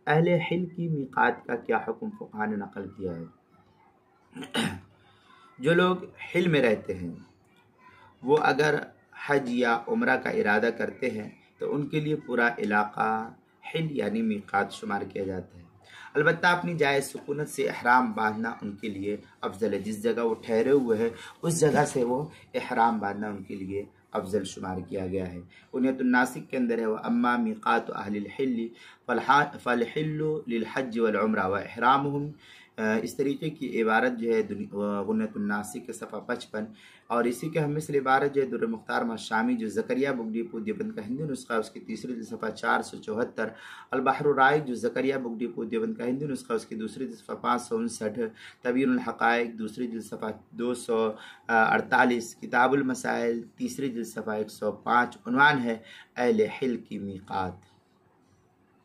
अहले हिल की मीक़ात का क्या हुक्म फ़ुक़हा ने नक़ल किया है। जो लोग हिल में रहते हैं वो अगर हज या उम्रा का इरादा करते हैं तो उनके लिए पूरा इलाका हिल यानी मीक़ात शुमार किया जाता है। अलबत्ता अपनी जायज़ सुकूनत से इहराम बांधना उनके लिए अफजल है। जिस जगह वो ठहरे हुए हैं उस जगह से वो इहराम बांधना उनके लिए अफजल शुमार किया गया है। बुनियतुन नासिक के अंदर है वह अम्मा मीक़ातु अहलिल हिल्ल फ़ल-हिल्लु लिल हज्ज वल उम्रा व इहरामुहुम। इस तरीके की इबारत जो है बुनियतुन नासिक के सफ़ा 55 और इसी के हम मिसल इबारत जो है दुर्र मुख्तार मशामी जो ज़करिया बुगडीपू देवबंद का हिंदी नुस्खा उसकी तीसरी सफ़ा 474, अल-बहरुर राइक़ जो ज़करिया बुगडीपू देवबंद का हिंदी नुस्खा उसकी दूसरी सफ़ा 559, तबयीनुल हक़ाइक़ दूसरी जिल्द सफ़ा 248, किताबुल मसाइल तीसरी जिल्द सफ़ा 105। उन्वान है अहले हिल की मीक़ात।